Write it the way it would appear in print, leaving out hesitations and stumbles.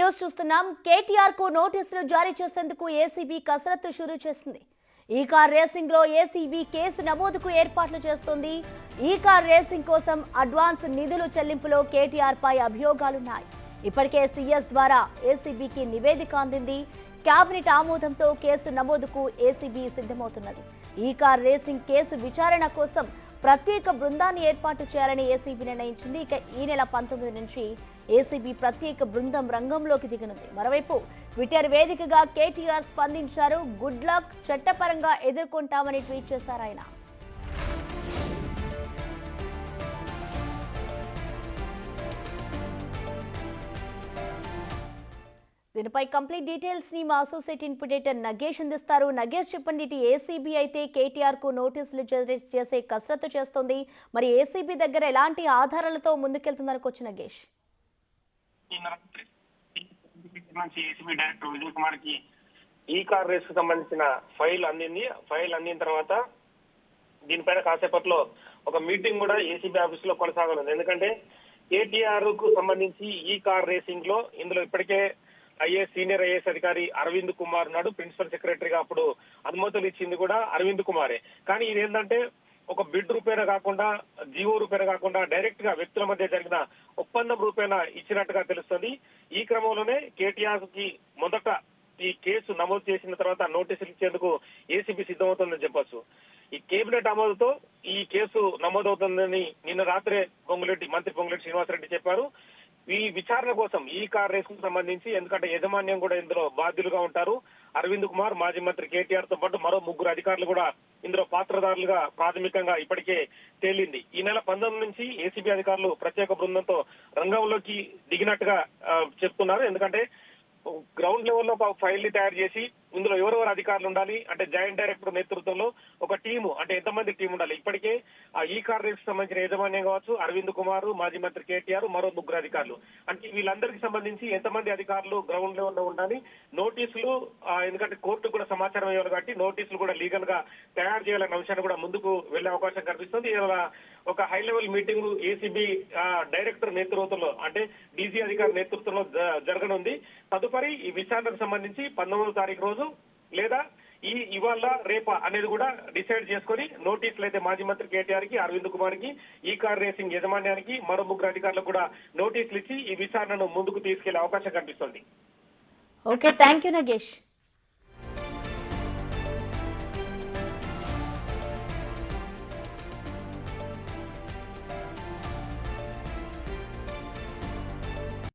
News చూస్తున్నాం. కేటీఆర్ కు నోటీసులు జారీ చేసేందుకు ఏసీబీ కసరత్తు షురూ చేసింది. ఈ కార్ రేసింగ్ లో ఏసీబీ కేసు నమోదుకు ఏర్పాట్లు చేస్తోంది. ఈ కార్ రేసింగ్ కోసం అడ్వాన్స్ నిధులు చెల్లింపులో కేటీఆర్ పై అభియోగాలున్నాయి. ఇప్పటికే సీఎస్ ద్వారా ఏసీబీకి నివేదిక అందింది. కేబినెట్ ఆమోదంతో కేసు నమోదుకు ఏసీబీ సిద్ధమవుతున్నది. ఈ కార్ రేసింగ్ కేసు విచారణ కోసం ప్రత్యేక బృందాన్ని ఏర్పాటు చేయాలని ఏసీబీ నిర్ణయించింది. ఇక ఈ నెల 19 నుంచి ఏసీబీ ప్రత్యేక బృందం రంగంలోకి దిగనుంది. మరోవైపు ట్విట్టర్ వేదికగా కేటీఆర్ స్పందించారు. గుడ్ లక్, చట్టపరంగా ఎదుర్కొంటామని ట్వీట్ చేశారు ఆయన. దీనిపై కంప్లీట్ డీటెయిల్స్ ని మా అసోసియేట్ ఇన్పుడేటర్ నగేష్ అందిస్తారు. నగేష్, చెప్పండి, ఇటు ఏసీబీ అయితే కేటీఆర్ కు నోటీసులు చేసే కసరత్తు చేస్తోంది. మరి ఏసీబీ దగ్గర ఎలాంటి ఆధారాలతో ముందుకెళ్తుందనుకోవచ్చు నగేష్? ఏసీబీ డైరెక్టర్ విజయ్ కుమార్ కి ఈ కార్ రేస్ కు సంబంధించిన ఫైల్ అందింది. ఫైల్ అందిన తర్వాత దీనిపైన కాసేపట్లో ఒక మీటింగ్ కూడా ఏసీబీ ఆఫీస్ లో కొనసాగనుంది. ఎందుకంటే కేటీఆర్ కు సంబంధించి ఈ కార్ రేసింగ్ లో ఇందులో ఇప్పటికే సీనియర్ ఐఏఎస్ అధికారి అరవింద్ కుమార్ ఉన్నాడు. ప్రిన్సిపల్ సెక్రటరీగా అప్పుడు అనుమతులు ఇచ్చింది కూడా అరవింద్ కుమారే. కానీ ఇదేంటంటే ఒక బిడ్ రూపేణ కాకుండా, జీవో రూపేణ కాకుండా డైరెక్ట్ గా వ్యక్తుల మధ్య జరిగిన ఒప్పందం రూపేణ ఇచ్చినట్టుగా తెలుస్తుంది. ఈ క్రమంలోనే కేటీఆర్ కి మొదట ఈ కేసు నమోదు చేసిన తర్వాత నోటీసులు ఇచ్చేందుకు ఏసీబీ సిద్ధమవుతుందని చెప్పొచ్చు. ఈ కేబినెట్ ఆమోదంతో ఈ కేసు నమోదవుతుందని నిన్న రాత్రే మంత్రి పొంగులేటి శ్రీనివాసరెడ్డి చెప్పారు. ఈ విచారణ కోసం ఈ కార్ రేస్ కు సంబంధించి, ఎందుకంటే యాజమాన్యం కూడా ఇందులో బాధ్యులుగా ఉంటారు. అరవింద్ కుమార్, మాజీ మంత్రి కేటీఆర్ తో పాటు మరో 3 అధికారులు కూడా ఇందులో పాత్రదారులుగా ప్రాథమికంగా ఇప్పటికే తేలింది. ఈ నెల 19 నుంచి ఏసీబీ అధికారులు ప్రత్యేక బృందంతో రంగంలోకి దిగినట్టుగా చెప్తున్నారు. ఎందుకంటే గ్రౌండ్ లెవెల్లో ఒక ఫైల్ ని తయారు చేసి ఇందులో ఎవరెవరు అధికారులు ఉండాలి అంటే జాయింట్ డైరెక్టర్ నేతృత్వంలో ఒక టీము, అంటే ఎంతమంది టీం ఉండాలి. ఇప్పటికే ఈ కార్ రేస్ సంబంధించిన యాజమాన్యం కావచ్చు, అరవింద్ కుమార్, మాజీ మంత్రి కేటీఆర్, మరో 3 అధికారులు, అంటే వీళ్ళందరికీ సంబంధించి ఎంతమంది అధికారులు గ్రౌండ్ లెవెల్లో ఉండాలి. నోటీసులు, ఎందుకంటే కోర్టు కూడా సమాచారం ఇవ్వాలి కాబట్టి నోటీసులు కూడా లీగల్ గా తయారు చేయాలనే అంశాన్ని కూడా ముందుకు వెళ్లే అవకాశం కనిపిస్తుంది. ఒక high level meeting ACB director నేతృత్వంలో, అంటే డీజీ అధికారి నేతృత్వంలో జరగనుంది. తదుపరి ఈ విచారణకు సంబంధించి 19వ తారీఖు రోజు లేదా ఇవాళ రేపా అనేది కూడా డిసైడ్ చేసుకుని నోటీసులు అయితే మాజీ మంత్రి కేటీఆర్ కి, అరవింద్ కుమార్ కి, ఈ కార్ రేసింగ్ యాజమాన్యానికి, మరో 3 అధికారులకు కూడా నోటీసులు ఇచ్చి ఈ విచారణను ముందుకు తీసుకెళ్లే అవకాశం కనిపిస్తుంది. Okay, thank you Nagesh.